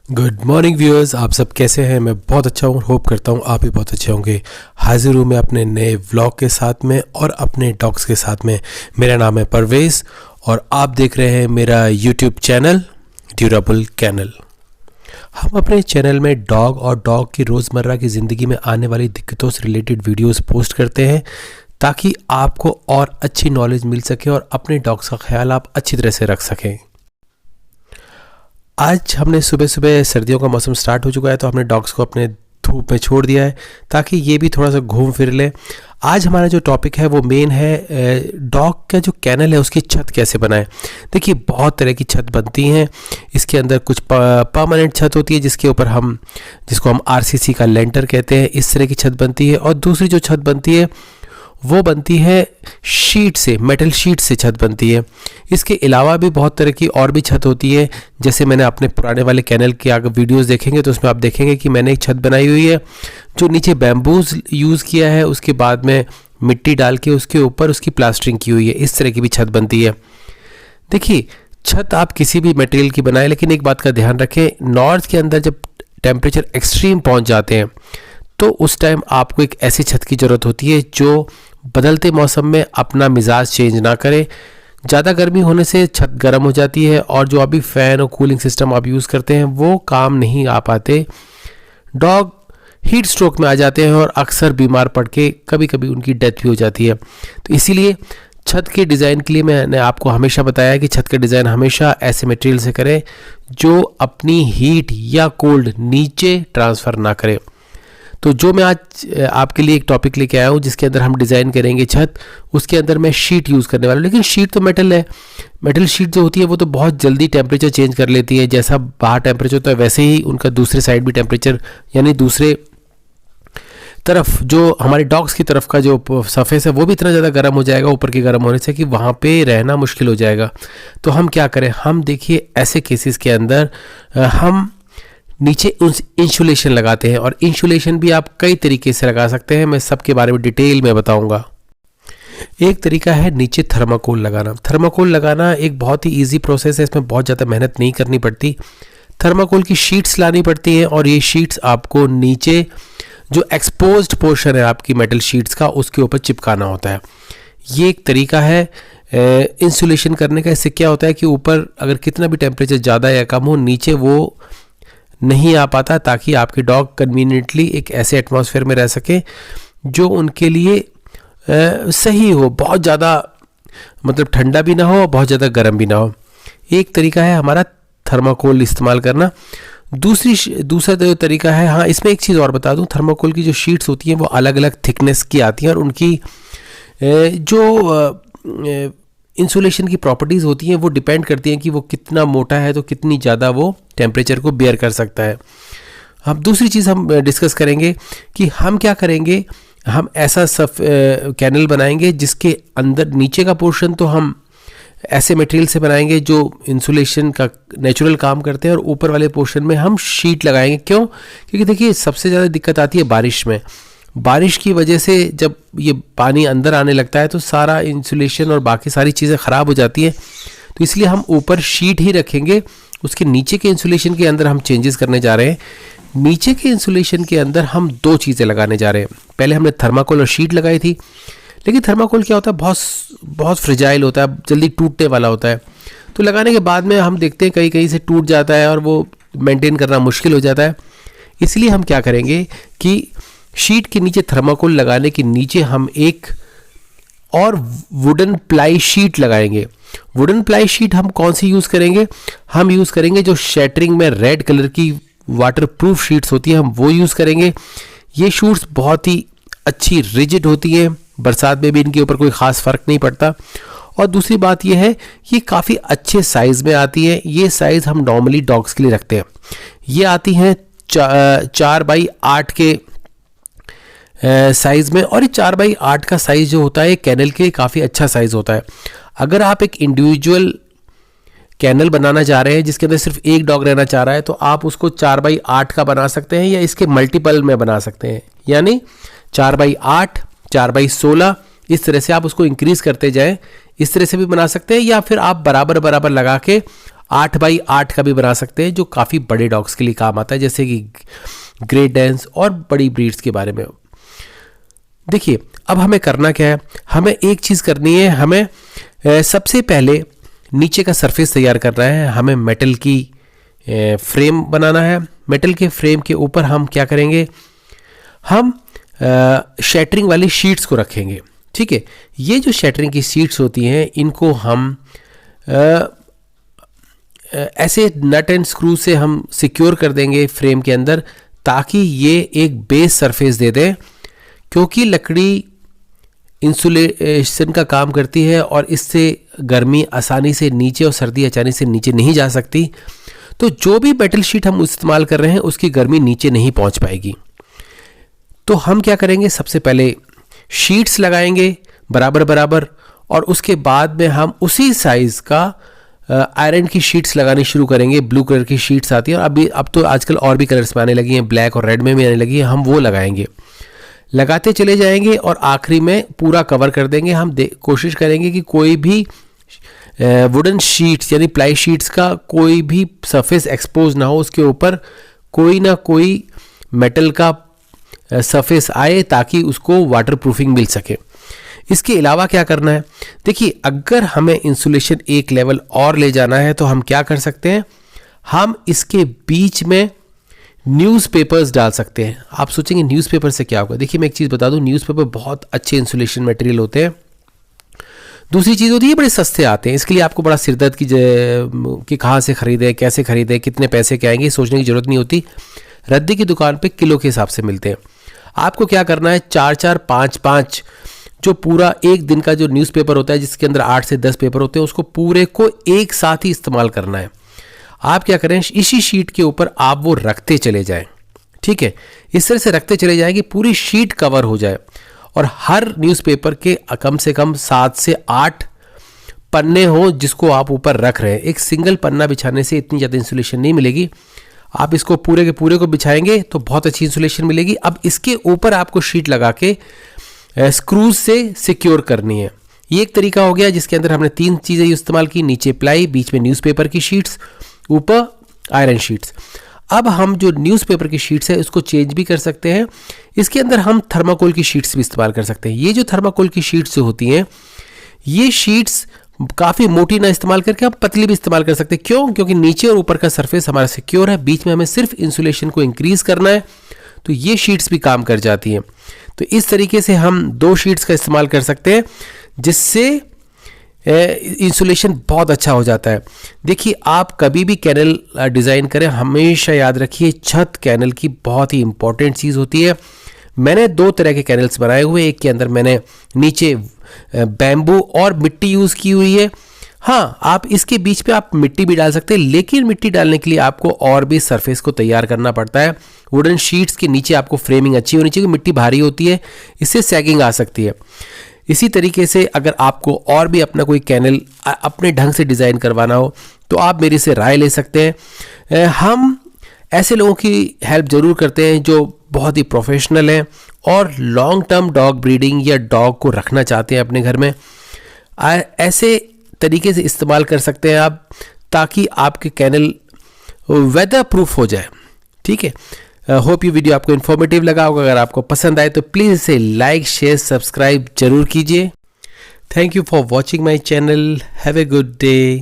Good morning viewers, आप सब कैसे हैं। मैं बहुत अच्छा हूँ, होप करता हूँ आप भी बहुत अच्छे होंगे। हाजिर हूँ मैं अपने नए व्लॉग के साथ में और अपने डॉग्स के साथ में। मेरा नाम है परवेज़ और आप देख रहे हैं मेरा यूट्यूब चैनल ड्यूरेबल कैनल। हम अपने चैनल में डॉग और डॉग की रोज़मर्रा की ज़िंदगी में आने वाली दिक्कतों से रिलेटेड वीडियोस पोस्ट करते हैं ताकि आपको और अच्छी नॉलेज मिल सके और अपने डॉग्स का ख्याल आप अच्छी तरह से रख सकें। आज हमने सुबह सुबह, सर्दियों का मौसम स्टार्ट हो चुका है, तो हमने डॉग्स को अपने धूप में छोड़ दिया है ताकि ये भी थोड़ा सा घूम फिर ले। आज हमारा जो टॉपिक है वो मेन है डॉग का जो कैनल है उसकी छत कैसे बनाएं। देखिए, बहुत तरह की छत बनती हैं। इसके अंदर कुछ परमानेंट छत होती है जिसको हम आरसीसी का लेंटर कहते हैं, इस तरह की छत बनती है। और दूसरी जो छत बनती है वो बनती है शीट से, मेटल शीट से छत बनती है। इसके अलावा भी बहुत तरह की और भी छत होती है। जैसे मैंने अपने पुराने वाले कैनल के अगर वीडियोस देखेंगे तो उसमें आप देखेंगे कि मैंने एक छत बनाई हुई है जो नीचे बैम्बूज यूज़ किया है, उसके बाद में मिट्टी डाल के उसके ऊपर उसकी प्लास्टरिंग की हुई है। इस तरह की भी छत बनती है। देखिए, छत आप किसी भी मटेरियल की बनाएं, लेकिन एक बात का ध्यान रखें, नॉर्थ के अंदर जब टेम्परेचर एक्सट्रीम पहुंच जाते हैं तो उस टाइम आपको एक ऐसी छत की ज़रूरत होती है जो बदलते मौसम में अपना मिजाज चेंज ना करे। ज़्यादा गर्मी होने से छत गर्म हो जाती है और जो अभी फ़ैन और कूलिंग सिस्टम आप यूज़ करते हैं वो काम नहीं आ पाते। डॉग हीट स्ट्रोक में आ जाते हैं और अक्सर बीमार पड़ के कभी कभी उनकी डेथ भी हो जाती है। तो इसीलिए छत के डिज़ाइन के लिए मैंने आपको हमेशा बताया कि छत का डिज़ाइन हमेशा ऐसे मटेरियल से करें जो अपनी हीट या कोल्ड नीचे ट्रांसफ़र ना करे। तो जो मैं आज आपके लिए एक टॉपिक लेके आया हूँ जिसके अंदर हम डिज़ाइन करेंगे छत, उसके अंदर मैं शीट यूज़ करने वाला हूँ। लेकिन शीट तो मेटल है। मेटल शीट जो होती है वो तो बहुत जल्दी टेम्परेचर चेंज कर लेती है। जैसा बाहर टेम्परेचर होता है वैसे ही उनका दूसरे साइड भी टेम्परेचर, यानी दूसरे तरफ जो हमारे डॉग्स की तरफ का जो सरफेस है वो भी इतना ज़्यादा गर्म हो जाएगा ऊपर के गर्म होने से कि वहाँ पे रहना मुश्किल हो जाएगा। तो हम क्या करें, हम देखिए ऐसे केसेस के अंदर हम नीचे इंसुलेशन लगाते हैं। और इंसुलेशन भी आप कई तरीके से लगा सकते हैं, मैं सबके बारे में डिटेल में बताऊंगा। एक तरीका है नीचे थर्माकोल लगाना। थर्माकोल लगाना एक बहुत ही इजी प्रोसेस है, इसमें बहुत ज़्यादा मेहनत नहीं करनी पड़ती। थर्माकोल की शीट्स लानी पड़ती हैं और ये शीट्स आपको नीचे जो एक्सपोज्ड पोर्शन है आपकी मेटल शीट्स का उसके ऊपर चिपकाना होता है। ये एक तरीका है इंसुलेशन करने का। इससे क्या होता है कि ऊपर अगर कितना भी टेम्परेचर ज़्यादा या कम हो, नीचे वो नहीं आ पाता, ताकि आपके डॉग कन्वीनियंटली एक ऐसे एटमॉस्फेयर में रह सके जो उनके लिए सही हो। बहुत ज़्यादा मतलब ठंडा भी ना हो, बहुत ज़्यादा गर्म भी ना हो। एक तरीका है हमारा थर्माकोल इस्तेमाल करना। दूसरा जो तरीका है, हाँ इसमें एक चीज़ और बता दूं, थर्माकोल की जो शीट्स होती हैं वो अलग अलग थिकनेस की आती हैं और उनकी जो इंसुलेशन की प्रॉपर्टीज़ होती हैं वो डिपेंड करती हैं कि वो कितना मोटा है तो कितनी ज़्यादा वो टेम्परेचर को बेयर कर सकता है। हम दूसरी चीज़ हम डिस्कस करेंगे कि हम क्या करेंगे, हम ऐसा कैनल बनाएंगे जिसके अंदर नीचे का पोर्शन तो हम ऐसे मटेरियल से बनाएंगे जो इंसुलेशन का नेचुरल काम करते हैं और ऊपर वाले पोर्शन में हम शीट लगाएंगे। क्यों? क्योंकि देखिए सबसे ज़्यादा दिक्कत आती है बारिश में। बारिश की वजह से जब ये पानी अंदर आने लगता है तो सारा इंसुलेशन और बाकी सारी चीज़ें ख़राब हो जाती हैं। तो इसलिए हम ऊपर शीट ही रखेंगे। उसके नीचे के इंसुलेशन के अंदर हम चेंजेस करने जा रहे हैं। नीचे के इंसुलेशन के अंदर हम दो चीज़ें लगाने जा रहे हैं। पहले हमने थर्माकोल और शीट लगाई थी, लेकिन थर्माकोल क्या होता है, बहुत फ्रिजाइल होता है, जल्दी टूटने वाला होता है। तो लगाने के बाद में हम देखते हैं कहीं कहीं से टूट जाता है और वो मेंटेन करना मुश्किल हो जाता है। इसलिए हम क्या करेंगे कि शीट के नीचे थर्माकोल लगाने के नीचे हम एक और वुडन प्लाई शीट लगाएंगे। वुडन प्लाई शीट हम कौन सी यूज़ करेंगे, हम यूज़ करेंगे जो शैटरिंग में रेड कलर की वाटरप्रूफ शीट्स होती हैं, हम वो यूज़ करेंगे। ये शीट्स बहुत ही अच्छी रिजिड होती हैं, बरसात में भी इनके ऊपर कोई ख़ास फ़र्क नहीं पड़ता। और दूसरी बात यह है ये काफ़ी अच्छे साइज़ में आती है। ये साइज़ हम नॉर्मली डॉग्स के लिए रखते हैं। ये आती हैं 4x8 के साइज़ में, और ये 4x8 का साइज़ जो होता है कैनल के काफ़ी अच्छा साइज़ होता है। अगर आप एक इंडिविजुअल कैनल बनाना चाह रहे हैं जिसके अंदर सिर्फ एक डॉग रहना चाह रहा है तो आप उसको 4x8 का बना सकते हैं या इसके मल्टीपल में बना सकते हैं, यानी 4x8, 4x16, इस तरह से आप उसको इंक्रीज़ करते जाएं। इस तरह से भी बना सकते हैं, या फिर आप बराबर बराबर लगा के 8x8 का भी बना सकते हैं, जो काफ़ी बड़े डॉग्स के लिए काम आता है, जैसे कि ग्रेट डेंस और बड़ी ब्रीड्स के बारे में। देखिए अब हमें करना क्या है, हमें एक चीज़ करनी है, हमें सबसे पहले नीचे का सरफेस तैयार करना है। हमें मेटल की फ्रेम बनाना है। मेटल के फ्रेम के ऊपर हम क्या करेंगे, हम शैटरिंग वाली शीट्स को रखेंगे। ठीक है, ये जो शैटरिंग की शीट्स होती हैं इनको हम ऐसे नट एंड स्क्रू से हम सिक्योर कर देंगे फ्रेम के अंदर, ताकि ये एक बेस सरफेस दे दें, क्योंकि लकड़ी इंसुलेशन का काम करती है और इससे गर्मी आसानी से नीचे और सर्दी आसानी से नीचे नहीं जा सकती। तो जो भी मेटल शीट हम इस्तेमाल कर रहे हैं उसकी गर्मी नीचे नहीं पहुंच पाएगी। तो हम क्या करेंगे, सबसे पहले शीट्स लगाएंगे बराबर बराबर, और उसके बाद में हम उसी साइज़ का आयरन की शीट्स लगानी शुरू करेंगे। ब्लू कलर की शीट्स आती हैं, और अब तो आजकल और भी कलर्स में आने लगी हैं, ब्लैक और रेड में भी आने लगी हैं। हम वो लगाएंगे, लगाते चले जाएंगे और आखिरी में पूरा कवर कर देंगे। हम कोशिश करेंगे कि कोई भी वुडन शीट्स यानी प्लाई शीट्स का कोई भी सरफेस एक्सपोज ना हो, उसके ऊपर कोई ना कोई मेटल का सरफेस आए, ताकि उसको वाटरप्रूफिंग मिल सके। इसके अलावा क्या करना है, देखिए अगर हमें इंसुलेशन एक लेवल और ले जाना है तो हम क्या कर सकते हैं, हम इसके बीच में न्यूज़पेपर्स डाल सकते हैं। आप सोचेंगे न्यूज़पेपर से क्या होगा, देखिए मैं एक चीज़ बता दूं, न्यूज़पेपर बहुत अच्छे इंसुलेशन मटेरियल होते हैं। दूसरी चीज़ होती है बड़े सस्ते आते हैं, इसके लिए आपको बड़ा सिरदर्द कि कहाँ से खरीदें, कैसे खरीदें, कितने पैसे के आएंगे, सोचने की ज़रूरत नहीं होती। रद्दी की दुकान पे किलो के हिसाब से मिलते हैं। आपको क्या करना है, 4-4, 5-5 जो पूरा एक दिन का जो न्यूज़पेपर होता है, जिसके अंदर 8 से 10 पेपर होते हैं, उसको पूरे को एक साथ ही इस्तेमाल करना है। आप क्या करें, इसी शीट के ऊपर आप वो रखते चले जाएं। ठीक है, इस तरह से रखते चले जाएं कि पूरी शीट कवर हो जाए, और हर न्यूज़पेपर के कम से कम 7 से 8 पन्ने हो जिसको आप ऊपर रख रहे हैं। एक सिंगल पन्ना बिछाने से इतनी ज़्यादा इंसुलेशन नहीं मिलेगी। आप इसको पूरे के पूरे को बिछाएंगे तो बहुत अच्छी इंसुलेशन मिलेगी। अब इसके ऊपर आपको शीट लगा के स्क्रूज से सिक्योर करनी है। ये एक तरीका हो गया जिसके अंदर हमने 3 चीज़ें इस्तेमाल की, नीचे प्लाई, बीच में न्यूज़पेपर की शीट्स, ऊपर आयरन शीट्स। अब हम जो न्यूज़पेपर की शीट्स है उसको चेंज भी कर सकते हैं। इसके अंदर हम थर्माकोल की शीट्स भी इस्तेमाल कर सकते हैं। ये जो थर्माकोल की शीट्स जो होती हैं, ये शीट्स काफ़ी मोटी ना इस्तेमाल करके हम पतली भी इस्तेमाल कर सकते हैं। क्यों? क्योंकि नीचे और ऊपर का सरफेस हमारा सिक्योर है, बीच में हमें सिर्फ इंसुलेशन को इंक्रीज करना है, तो ये शीट्स भी काम कर जाती हैं। तो इस तरीके से हम 2 शीट्स का इस्तेमाल कर सकते हैं, जिससे इंसुलेशन बहुत अच्छा हो जाता है। देखिए आप कभी भी कैनल डिज़ाइन करें, हमेशा याद रखिए छत कैनल की बहुत ही इंपॉर्टेंट चीज़ होती है। मैंने 2 तरह के कैनल्स बनाए हुए, एक के अंदर मैंने नीचे बैम्बू और मिट्टी यूज़ की हुई है। हाँ, आप इसके बीच पे आप मिट्टी भी डाल सकते हैं, लेकिन मिट्टी डालने के लिए आपको और भी सरफेस को तैयार करना पड़ता है। वुडन शीट्स के नीचे आपको फ्रेमिंग अच्छी होनी चाहिए, मिट्टी भारी होती है, इससे सैगिंग आ सकती है। इसी तरीके से अगर आपको और भी अपना कोई कैनल अपने ढंग से डिज़ाइन करवाना हो तो आप मेरे से राय ले सकते हैं। हम ऐसे लोगों की हेल्प ज़रूर करते हैं जो बहुत ही प्रोफेशनल हैं और लॉन्ग टर्म डॉग ब्रीडिंग या डॉग को रखना चाहते हैं अपने घर में। ऐसे तरीके से इस्तेमाल कर सकते हैं आप, ताकि आपके कैनल वेदर प्रूफ हो जाए। ठीक है, होप ये वीडियो आपको इन्फॉर्मेटिव लगा होगा। अगर आपको पसंद आए तो प्लीज़ इसे लाइक, शेयर, सब्सक्राइब जरूर कीजिए। Thank you for watching my channel. Have a good day.